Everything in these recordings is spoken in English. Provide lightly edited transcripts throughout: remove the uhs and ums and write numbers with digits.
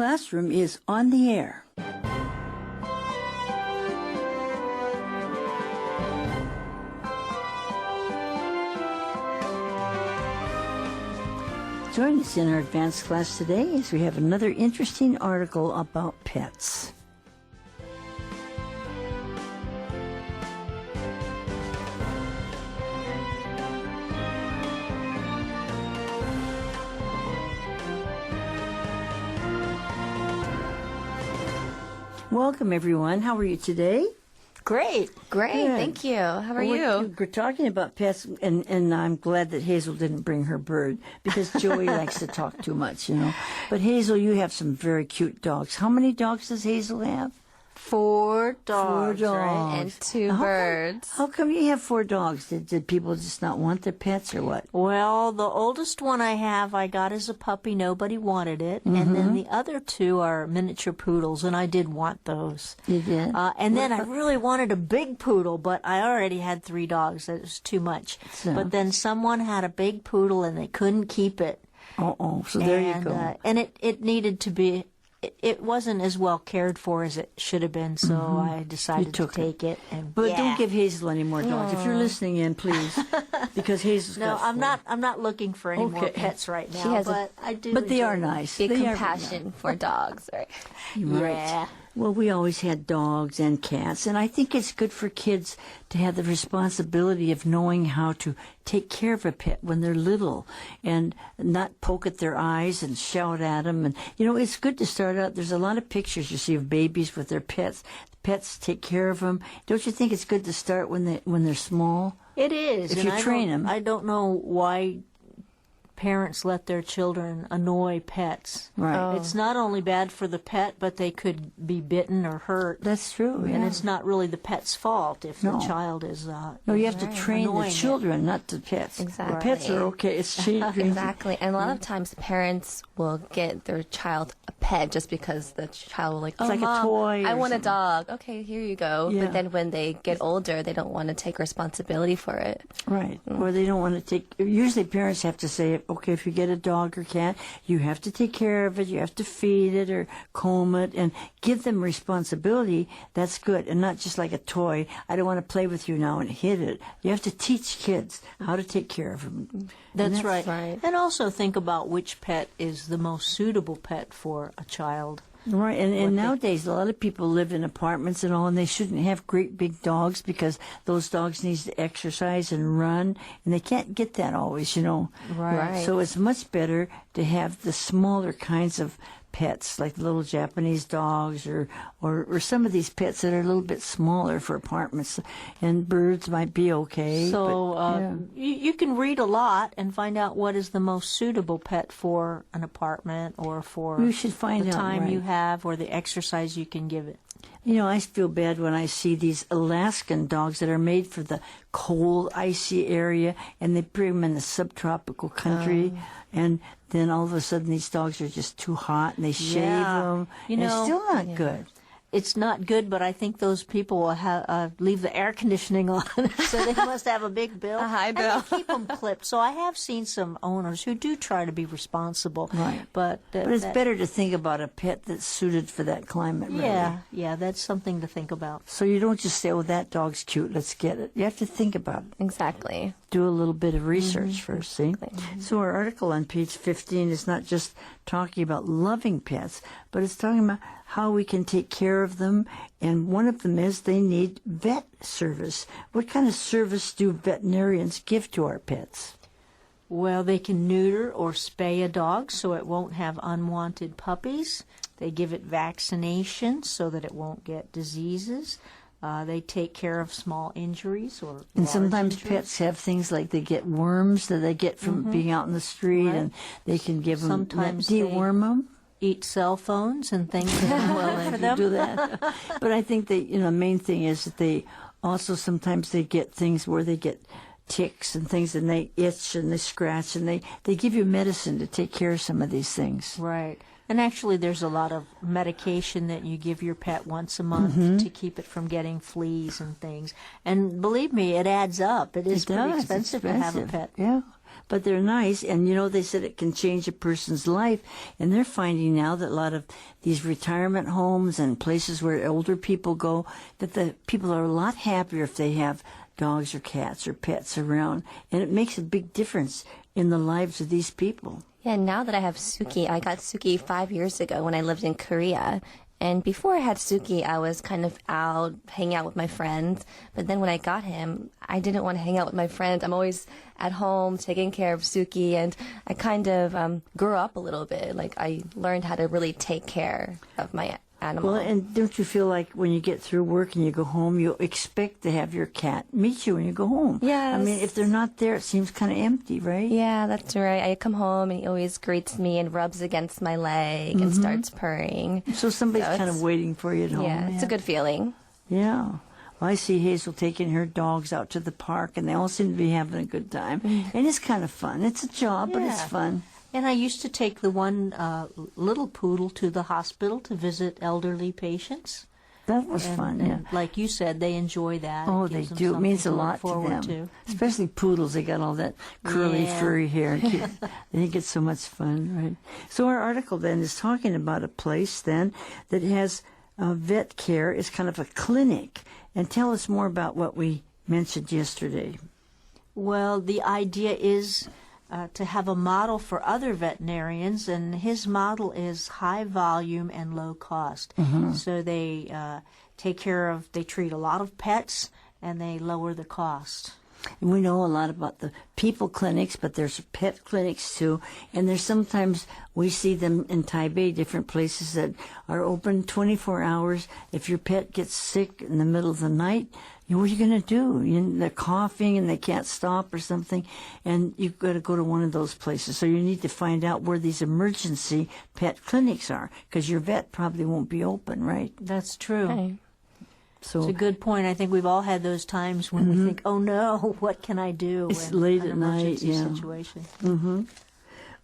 Classroom is on the air. Join us in our advanced class today as we have another interesting article about pets. Welcome, everyone. How are you today? Great. Good. Thank you. How are you? We're talking about pets, and I'm glad that Hazel didn't bring her bird because Joey likes to talk too much, you know. But Hazel, you have some very cute dogs. How many dogs does Hazel have? 4 dogs, Four right? dogs. And 2 birds. How come you have 4 dogs? Did people just not want their pets or what? Well, the oldest one I have, I got as a puppy. Nobody wanted it. Mm-hmm. And then the other 2 are miniature poodles, and I did want those. You did? And then I really wanted a big poodle, but I already had 3 dogs. That was too much. So- But then someone had a big poodle, and they couldn't keep it. Uh-oh. So there you go. And it needed to be... It wasn't as well cared for as it should have been, so I decided to take it. And But don't give Hazel any more dogs. If you're listening in, please, because Hazel's No, got I'm 4. not looking for any more Okay. pets right now. She has but I do. But they enjoy are them. nice. Big They are compassion for dogs, right? Right. Yeah. Well, we always had dogs and cats, and I think it's good for kids to have the responsibility of knowing how to take care of a pet when they're little and not poke at their eyes and shout at them. And, you know, it's good to start out. There's a lot of pictures you see of babies with their pets. Pets take care of them. Don't you think it's good to start when they're small? It is. If and you train them. I don't know why parents let their children annoy pets. Right. It's not only bad for the pet, but they could be bitten or hurt. That's true. And Yeah. it's not really the pet's fault if No. the child is. No, you have to train the annoying it. children, not the pets. Exactly. The pets are okay. It's children. Exactly. And a lot of times parents will get their child a pet just because the child will like, oh, like a Mom, toy or I want something. a dog. Okay, here you go. Yeah. But then when they get older, they don't want to take responsibility for it. Right. Or they don't want to take. Usually, parents have to say, "Okay, if you get a dog or cat, you have to take care of it. You have to feed it or comb it, and give them responsibility." That's good, and not just like a toy. I don't want to play with you now and hit it. You have to teach kids how to take care of them. That's right. right. And also think about which pet is the most suitable pet for a child. Right, and nowadays a lot of people live in apartments and all, and they shouldn't have great big dogs because those dogs need to exercise and run, and they can't get that always, you know. Right. So it's much better to have the smaller kinds of pets, like little Japanese dogs or some of these pets that are a little bit smaller for apartments, and birds might be okay. So but, yeah. you can read a lot and find out what is the most suitable pet for an apartment or for You should find the out, time you right. have or the exercise you can give it. You know, I feel bad when I see these Alaskan dogs that are made for the cold, icy area, and they bring them in the subtropical country, and then all of a sudden these dogs are just too hot, and they shave them. You and know, it's still not good. It's not good, but I think those people will leave the air conditioning on, so they must have a big bill. A high and bill. they keep them clipped. So I have seen some owners who do try to be responsible. Right. But But it's better to think about a pet that's suited for that climate, really. Yeah, that's something to think about. So you don't just say, oh, that dog's cute, let's get it. You have to think about it. Exactly. Do a little bit of research first, see? Exactly. So our article on page 15 is not just talking about loving pets, but it's talking about how we can take care of them, and one of them is they need vet service. What kind of service do veterinarians give to our pets? Well, they can neuter or spay a dog so it won't have unwanted puppies. They give it vaccinations so that it won't get diseases. They take care of small injuries or And large sometimes injuries. pets have things like they get worms that they get from being out in the street, Right. and they can give them, Sometimes deworm them. Eat cell phones and things that are Well, well if for you them. do that. But I think the main thing is that they also sometimes they get things where they get ticks and things, and they itch and they scratch, and they give you medicine to take care of some of these things. Right. And actually, there's a lot of medication that you give your pet once a month to keep it from getting fleas and things. And believe me, it adds up. It is It pretty does. It's expensive to have a expensive. pet. Yeah. but they're nice. And, they said it can change a person's life. And they're finding now that a lot of these retirement homes and places where older people go, that the people are a lot happier if they have dogs or cats or pets around. And it makes a big difference in the lives of these people. Yeah, now that I have Suki, I got Suki 5 years ago when I lived in Korea. And before I had Suki, I was kind of out, hanging out with my friends. But then when I got him, I didn't want to hang out with my friends. I'm always at home taking care of Suki. And I kind of grew up a little bit. Like, I learned how to really take care of my animal. Well, and don't you feel like when you get through work and you go home, you expect to have your cat meet you when you go home? Yes. I mean, if they're not there, it seems kind of empty, right? Yeah, that's right. I come home and he always greets me and rubs against my leg and starts purring. So somebody's kind of waiting for you at home. Yeah, it's a good feeling. Yeah. Well, I see Hazel taking her dogs out to the park, and they all seem to be having a good time. And it's kind of fun. It's a job, but it's Yeah. fun. And I used to take the one little poodle to the hospital to visit elderly patients. That was And, fun, and like you said, they enjoy that. Oh, It they gives them do. It something means a look lot to forward them. Especially poodles. They got all that curly, Yeah. furry hair. They think it's so much fun, right? So our article then is talking about a place then that has vet care. It's kind of a clinic. And tell us more about what we mentioned yesterday. Well, the idea is to have a model for other veterinarians, and his model is high volume and low cost. So they they treat a lot of pets, and they lower the cost. And we know a lot about the people clinics, but there's pet clinics too. And there's sometimes we see them in Taipei, different places that are open 24 hours. If your pet gets sick in the middle of the night, what are you going to do? They're coughing and they can't stop or something, and you've got to go to one of those places. So you need to find out where these emergency pet clinics are, because your vet probably won't be open, right? That's true. Okay. So It's a good point. I think we've all had those times when we think, "Oh no, what can I do?" It's in late an at night, emergency yeah. situation.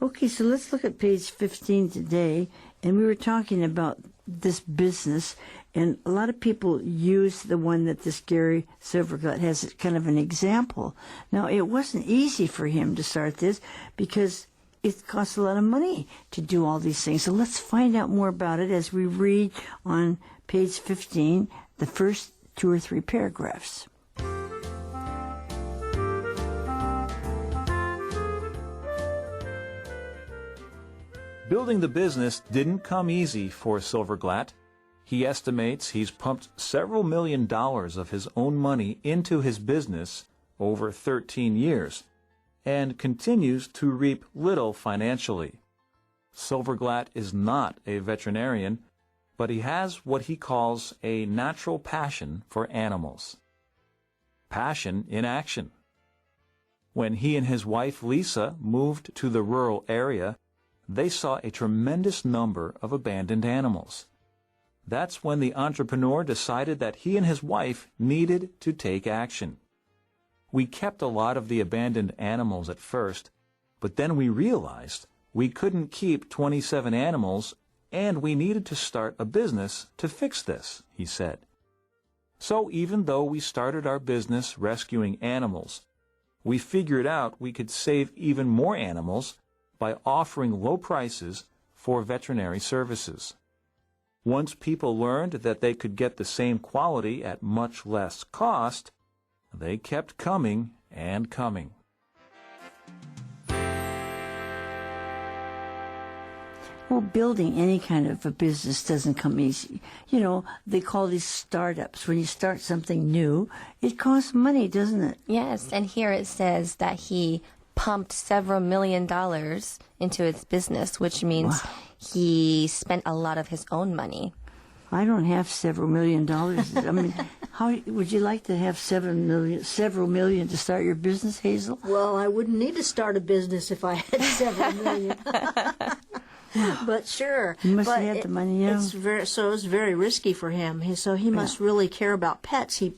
Okay, so let's look at page 15 today. And we were talking about this business, and a lot of people use the one that this Gary Silverglatt has as kind of an example. Now, it wasn't easy for him to start this because it costs a lot of money to do all these things. So let's find out more about it as we read on page 15, the first 2 or 3 paragraphs. Building the business didn't come easy for Silverglatt. He estimates he's pumped several $1 million of his own money into his business over 13 years and continues to reap little financially. Silverglatt is not a veterinarian, but he has what he calls a natural passion for animals. Passion in action. When he and his wife Lisa moved to the rural area, they saw a tremendous number of abandoned animals. That's when the entrepreneur decided that he and his wife needed to take action. We kept a lot of the abandoned animals at first, but then we realized we couldn't keep 27 animals and we needed to start a business to fix this, he said. So even though we started our business rescuing animals, we figured out we could save even more animals by offering low prices for veterinary services. Once people learned that they could get the same quality at much less cost, they kept coming and coming. Well, building any kind of a business doesn't come easy. They call these startups. When you start something new, it costs money, doesn't it? Yes, and here it says that he pumped several $1 million into his business, which means he spent a lot of his own money. I don't have several $1 million. I mean, how would you like to have several million to start your business, Hazel? Well, I wouldn't need to start a business if I had several million. But sure. You must have had the money, yeah. It's very risky for him. He must really care about pets. He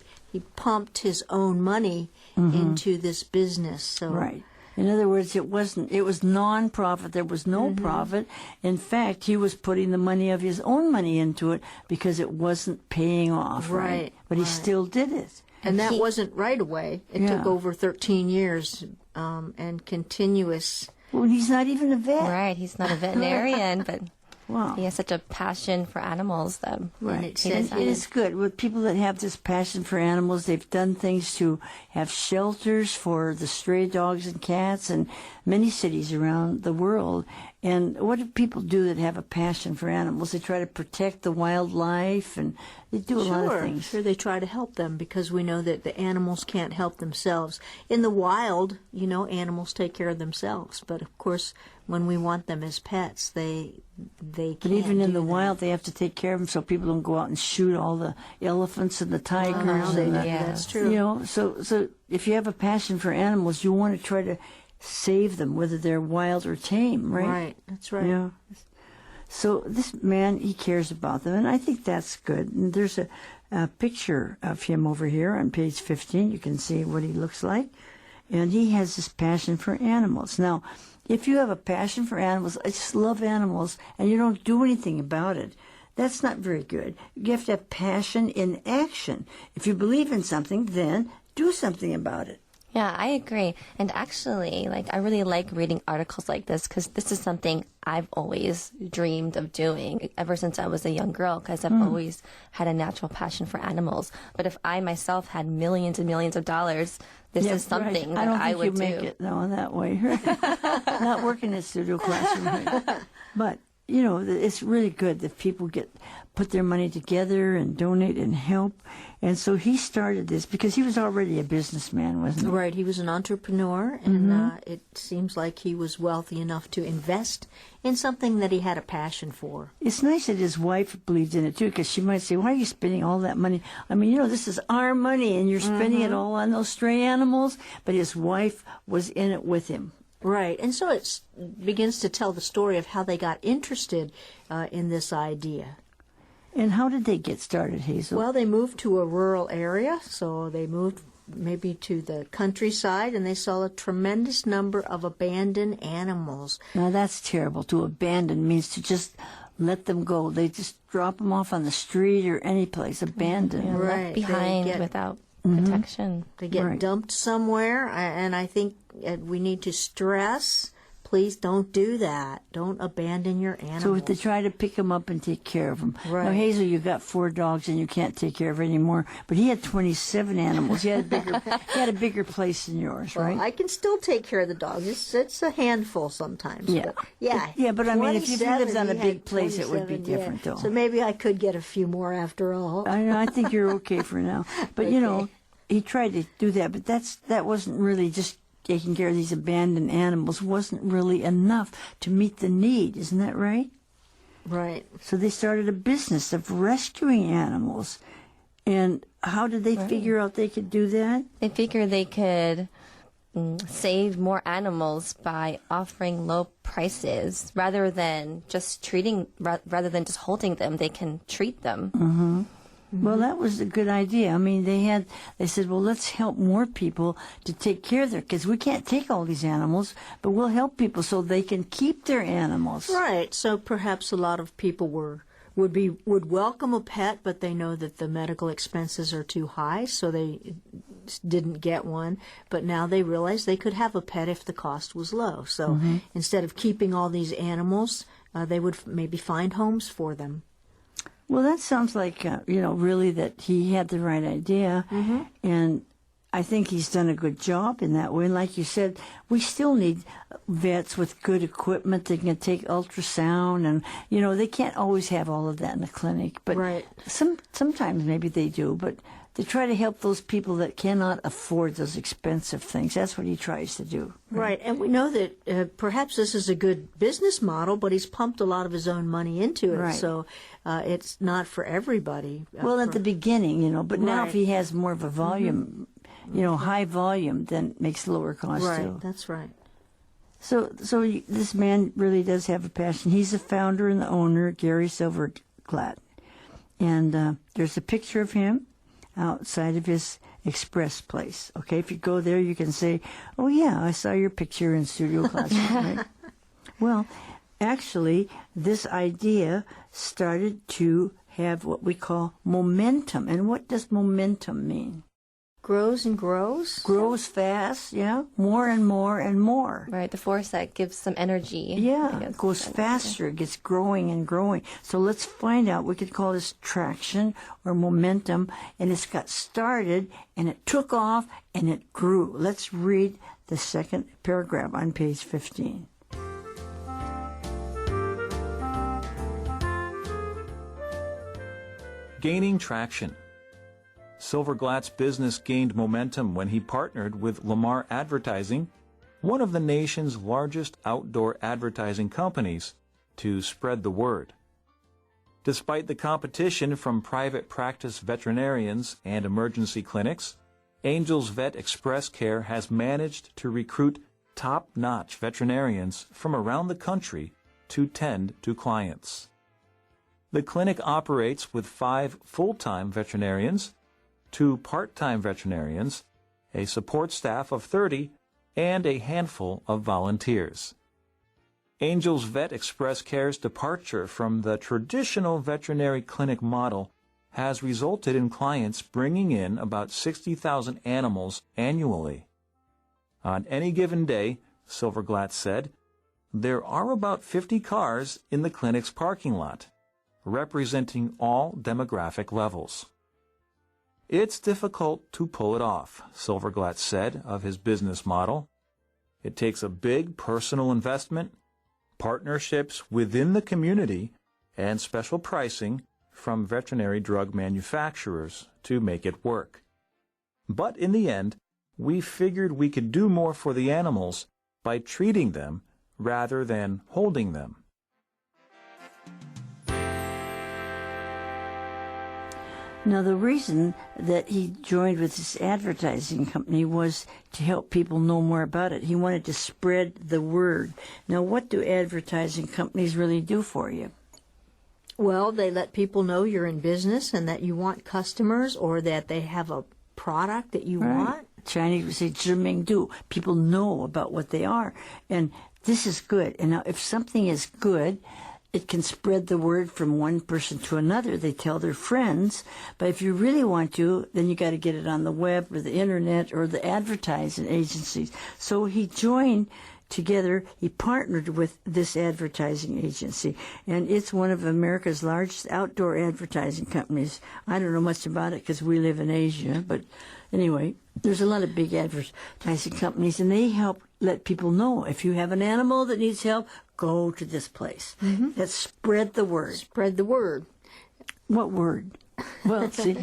pumped his own money into this business. So Right. In other words, it was non-profit. There was no profit. In fact, he was putting the money of his own money into it because it wasn't paying off, right? But he still did it. And that wasn't right away. It took over 13 years and continuous. Well, he's not even a vet. Right, he's not a veterinarian, but Wow. he has such a passion for animals that Right. he It decided. is good. With people that have this passion for animals, they've done things to have shelters for the stray dogs and cats in many cities around the world. And what do people do that have a passion for animals? They try to protect the wildlife, and they do a lot of things. Sure, they try to help them because we know that the animals can't help themselves. In the wild, animals take care of themselves. But of course, when we want them as pets, they can't. But even in do the that. wild, they have to take care of them so people don't go out and shoot all the elephants and the tigers. They and do. the, Yeah. That's true. So if you have a passion for animals, you want to try to save them, whether they're wild or tame, right? Right. That's right. Yeah. So this man, he cares about them, and I think that's good. And there's a picture of him over here on page 15. You can see what he looks like. And he has this passion for animals. Now, if you have a passion for animals, I just love animals, and you don't do anything about it, that's not very good. You have to have passion in action. If you believe in something, then do something about it. Yeah, I agree. And actually, I really like reading articles like this because this is something I've always dreamed of doing ever since I was a young girl because I've always had a natural passion for animals. But if I myself had millions and millions of dollars, this is something I that don't I think would you do. make it, though, in that way. Not working in a studio classroom. Right? But, it's really good that people put their money together and donate and help. And so he started this because he was already a businessman, wasn't he? Right, he was an entrepreneur, and it seems like he was wealthy enough to invest in something that he had a passion for. It's nice that his wife believed in it, too, because she might say, why are you spending all that money? I mean, this is our money, and you're spending it all on those stray animals. But his wife was in it with him. Right, and so it begins to tell the story of how they got interested in this idea. And how did they get started, Hazel? Well, they moved to a rural area, so they moved maybe to the countryside, and they saw a tremendous number of abandoned animals. Now, that's terrible. To abandon means to just let them go. They just drop them off on the street or any place, abandoned. Yeah, Right, left behind they get- without protection. They get Right. dumped somewhere, and I think we need to stress, please don't do that. Don't abandon your animals. So if they try to pick them up and take care of them. Right. Now, Hazel, you got 4 dogs and you can't take care of any more. But he had 27 animals. He had a bigger place than yours, Well, right? I can still take care of the dogs. It's a handful sometimes. Yeah. But yeah. Yeah, but I mean, if he 27, lives on a he big had place, it would be 27, different, though. So maybe I could get a few more after all. I think you're okay for now. But, he tried to do that. But that wasn't really just taking care of these abandoned animals. Wasn't really enough to meet the need. Isn't that right? Right. So they started a business of rescuing animals. And how did they figure out they could do that? They figure they could save more animals by offering low prices rather than just holding them. They can treat them. Well, that was a good idea. I mean, they said, well, let's help more people to take care of because we can't take all these animals, but we'll help people so they can keep their animals. Right. So perhaps a lot of people would welcome a pet, but they know that the medical expenses are too high, so they didn't get one. But now they realize they could have a pet if the cost was low. So instead of keeping all these animals, they would maybe find homes for them. Well, that sounds like, really that he had the right idea. And I think he's done a good job in that way. And like you said, we still need vets with good equipment that can take ultrasound. And, they can't always have all of that in the clinic. But Right. sometimes maybe they do. But they try to help those people that cannot afford those expensive things. That's what he tries to do. Right, and we know that perhaps this is a good business model, but he's pumped a lot of his own money into it, Right. so it's not for everybody. Well, at the beginning, but now if Right. he has more of a volume, high volume, then it makes lower cost Right, too. that's right. So this man really does have a passion. He's the founder and the owner, Gary Silverglatt. And there's a picture of him outside of his express place. Okay, if you go there, you can say, oh, yeah, I saw your picture in studio classroom. Right? Well, actually, this idea started to have what we call momentum. And what does momentum mean? Grows and grows. Grows fast, yeah, more and more and more. Right, the foresight gives some energy. Yeah, I it guess. goes faster. It gets growing and growing. So let's find out. We could call this traction or momentum. And it's got started, and it took off, and it grew. Let's read the second paragraph on page 15. Gaining traction. Silverglatt's business gained momentum when he partnered with Lamar Advertising, one of the nation's largest outdoor advertising companies, to spread the word. Despite the competition from private practice veterinarians and emergency clinics, Angel's Vet Express Care has managed to recruit top-notch veterinarians from around the country to tend to clients. The clinic operates with 5 full-time veterinarians, 2 part-time veterinarians, a support staff of 30, and a handful of volunteers. Angel's Vet Express Care's departure from the traditional veterinary clinic model has resulted in clients bringing in about 60,000 animals annually. On any given day, Silverglatt said, there are about 50 cars in the clinic's parking lot, representing all demographic levels. It's difficult to pull it off, Silverglatt said of his business model. It takes a big personal investment, partnerships within the community, and special pricing from veterinary drug manufacturers to make it work. But in the end, we figured we could do more for the animals by treating them rather than holding them. Now, the reason that he joined with this advertising company was to help people know more about it. He wanted to spread the word. Now, what do advertising companies really do for you? Well, they let people know you're in business and that you want customers or that they have a product that you want. Chinese would say 知名度. People know about what they are. And this is good. And now, if something is good, it can spread the word from one person to another. They tell their friends. But if you really want to, then you got to get it on the web or the internet or the advertising agencies. So he joined together. He partnered with this advertising agency. And it's one of America's largest outdoor advertising companies. I don't know much about it because we live in Asia. But anyway, there's a lot of big advertising companies, and they help let people know if you have an animal that needs help, go to this place. Let's spread the word. Spread the word. What word? Well, see,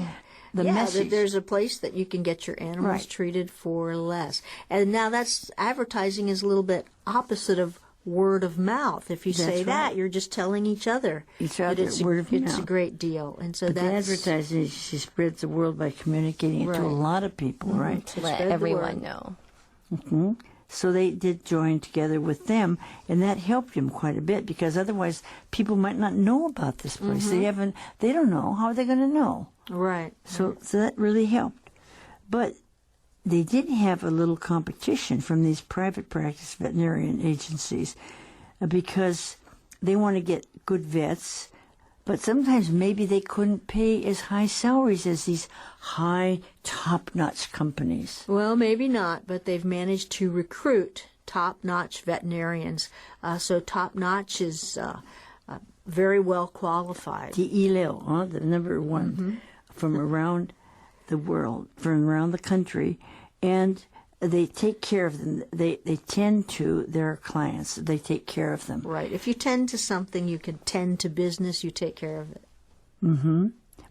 the message. That there's a place that you can get your animals treated for less. And now that's advertising is a little bit opposite of word of mouth. If you say that, you're just telling each other. Word of it's mouth. a great deal. And so But the that's advertising agency spreads the word by communicating it to a lot of people, right? To let spread the everyone word. know. So they did join together with them, and that helped him quite a bit because otherwise people might not know about this place. They don't know. How are they going to know? right. So that really helped. But they did have a little competition from these private practice veterinarian agencies because they want to get good vets, but sometimes maybe they couldn't pay as high salaries as these high, top-notch companies. Well, maybe not, but they've managed to recruit top-notch veterinarians. So top-notch is very well qualified. The ileo, the number one from around the world, from around the country, and they take care of them. They tend to their clients. They take care of them. Right. If you tend to something, you can tend to business. You take care of it.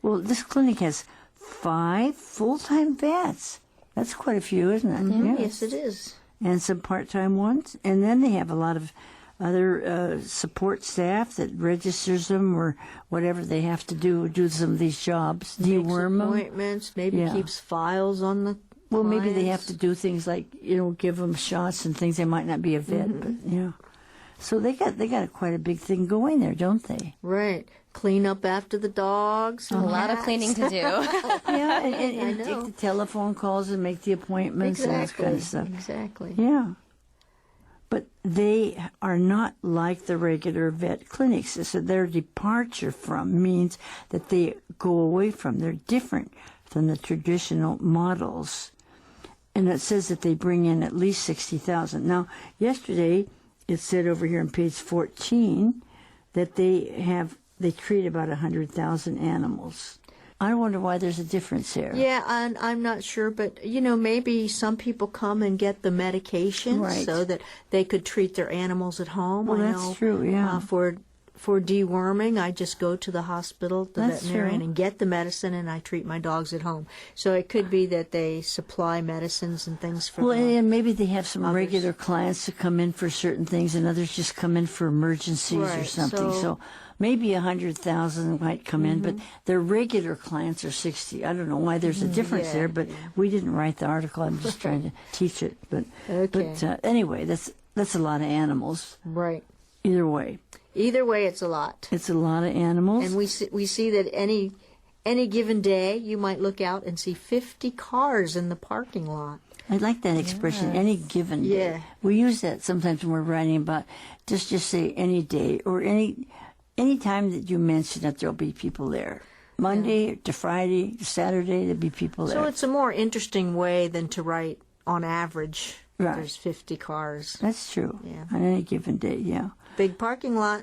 Well, this clinic has 5 full-time vets. That's quite a few, isn't it? Yes, it is. And some part-time ones. And then they have a lot of other support staff that registers them or whatever they have to do some of these jobs. Deworm them. Appointments, maybe keeps files on the Well, maybe they have clients. to do things like, give them shots and things. They might not be a vet, but yeah. So they got quite a big thing going there, don't they? Right. Clean up after the dogs. A lot of cleaning to do. Yeah, and know. take the telephone calls and make the appointments and that kind of stuff. Exactly. Yeah. But they are not like the regular vet clinics. So their departure from means that they go away from. They're different than the traditional models. And it says that they bring in at least 60,000. Now, yesterday it said over here on page 14 that they treat about 100,000 animals. I wonder why there's a difference there. Yeah, and I'm not sure, but maybe some people come and get the medication so that they could treat their animals at home. Well, I that's know, true, yeah. For deworming, I just go to the hospital, the That's veterinarian, true. and get the medicine, and I treat my dogs at home. So it could be that they supply medicines and things for Well, them. and maybe they have some others. regular clients that come in for certain things, and others just come in for emergencies or Right, something. So maybe 100,000 might come in, but their regular clients are 60. I don't know why there's a difference there, but we didn't write the article. I'm just trying to teach it. But anyway, that's a lot of animals. Right. Either way, it's a lot. it's a lot of animals. And we see that any given day, you might look out and see 50 cars in the parking lot. I like that expression, any given day. Yeah. We use that sometimes when we're writing about just say any day or any time that you mention that there'll be people there. Monday to Friday to Saturday, there'll be people there. So it's a more interesting way than to write on average. Right. There's 50 cars. That's true. Yeah. On any given day, yeah. Big parking lot.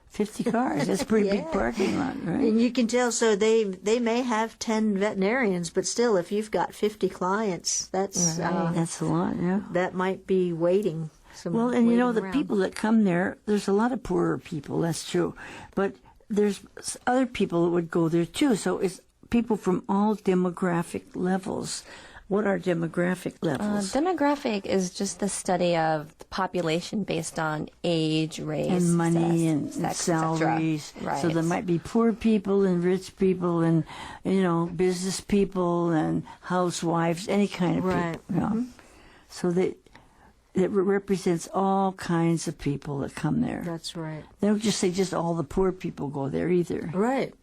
50 cars. That's a pretty big parking lot, right? And you can tell, so they may have 10 veterinarians, but still, if you've got 50 clients, that's That's a lot, yeah. that might be waiting. Well, and the around. people that come there, there's a lot of poorer people, that's true. But there's other people that would go there too. So it's people from all demographic levels. What are demographic levels? Demographic is just the study of the population based on age, race, and money sex, and sex, et cetera. salaries. Right. So there might be poor people and rich people and, business people and housewives, any kind of Right. people. Yeah. So it represents all kinds of people that come there. That's right. They don't just say just all the poor people go there either, Right.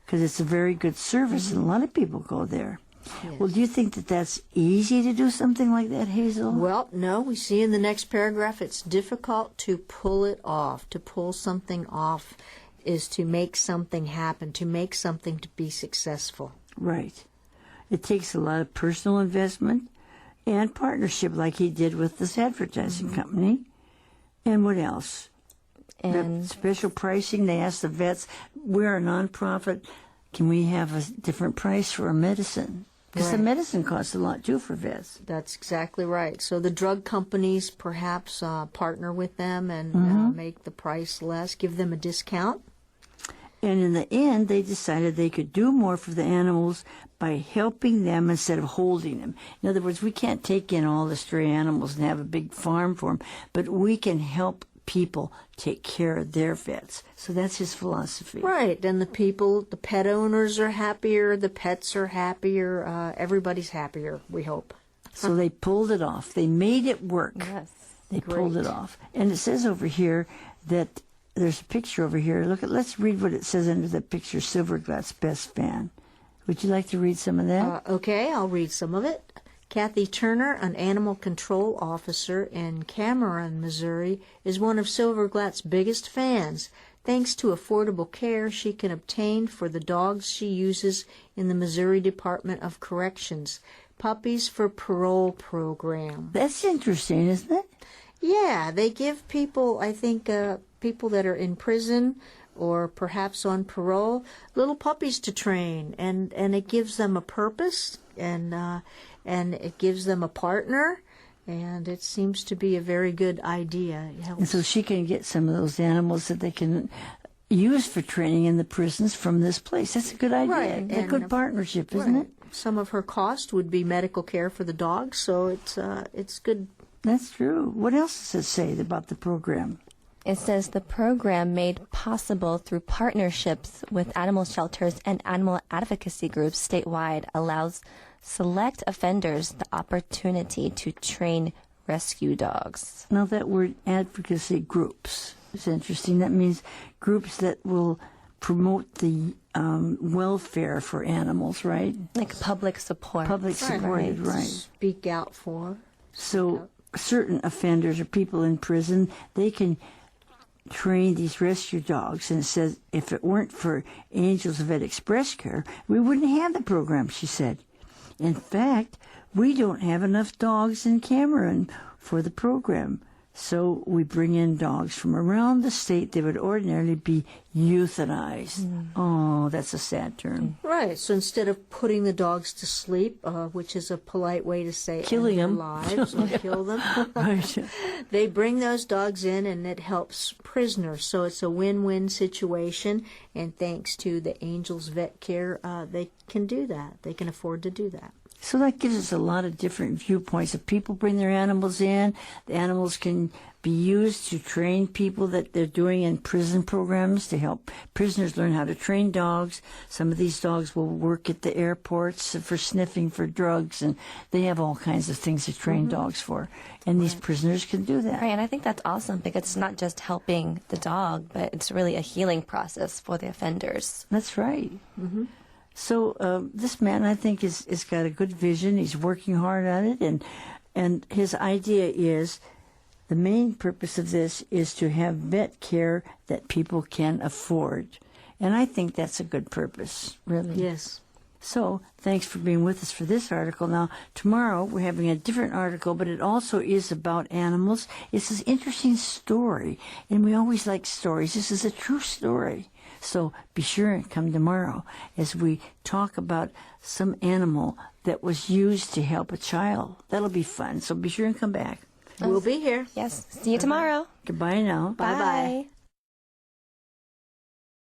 because it's a very good service and a lot of people go there. Yes. Well, do you think that that's easy to do something like that, Hazel? Well, no, we see in the next paragraph it's difficult to pull it off. To pull something off is to make something happen, to make something to be successful. Right. It takes a lot of personal investment and partnership like he did with this advertising company. And what else? And The special pricing, they asked the vets, we're a nonprofit, can we have a different price for our medicine? Because the Right. medicine costs a lot too for vets. That's exactly right. So the drug companies perhaps partner with them and make the price less, give them a discount. And in the end, they decided they could do more for the animals by helping them instead of holding them. In other words, we can't take in all the stray animals and have a big farm for them, but we can help people take care of their vets. So that's his philosophy. Right, and the pet owners are happier, the pets are happier, everybody's happier, we hope. So they pulled it off. They made it work. yes. They pulled it off. And it says over here that there's a picture over here. Let's read what it says under the picture, Silverglass Best Fan. Would you like to read some of that? Okay, I'll read some of it. Kathy Turner, an animal control officer in Cameron, Missouri, is one of Silverglass's biggest fans. Thanks to affordable care she can obtain for the dogs she uses in the Missouri Department of Corrections. Puppies for Parole program. That's interesting, isn't it? Yeah, they give people, I think, people that are in prison or perhaps on parole, little puppies to train, and it gives them a purpose, and it gives them a partner, and it seems to be a very good idea. It helps. And so she can get some of those animals that they can use for training in the prisons from this place. That's a good idea. Right, A and, good partnership, isn't Right. it? Some of her cost would be medical care for the dogs, so it's good. That's true. What else does it say about the program? It says the program made possible through partnerships with animal shelters and animal advocacy groups statewide allows select offenders the opportunity to train rescue dogs. Now that word advocacy groups is interesting. That means groups that will promote the welfare for animals, right? Like public support. Public supported, right. Speak out for. So certain offenders or people in prison, they can train these rescue dogs. And it says if it weren't for Angels Vet Express Care, we wouldn't have the program, she said. In fact, we don't have enough dogs in Cameron for the program. So we bring in dogs from around the state that would ordinarily be euthanized. Oh, that's a sad term. Right. So instead of putting the dogs to sleep, which is a polite way to say Killing end them. their lives or kill them, Right. they bring those dogs in, and it helps prisoners. So it's a win-win situation. And thanks to the Angels Vet Care, they can do that. They can afford to do that. So that gives us a lot of different viewpoints. If people bring their animals in, the animals can be used to train people that they're doing in prison programs to help prisoners learn how to train dogs. Some of these dogs will work at the airports for sniffing for drugs, and they have all kinds of things to train dogs for. And these prisoners can do that. Right, and I think that's awesome because it's not just helping the dog, but it's really a healing process for the offenders. That's right. So this man, I think, is got a good vision. He's working hard at it, and his idea is the main purpose of this is to have vet care that people can afford. And I think that's a good purpose, really. Yes. So thanks for being with us for this article. Now, tomorrow we're having a different article, but it also is about animals. It's this interesting story, and we always like stories. This is a true story. So be sure and come tomorrow as we talk about some animal that was used to help a child. That'll be fun. So be sure and come back. We'll be here. Yes, see you tomorrow. Goodbye now. Bye-bye. Bye.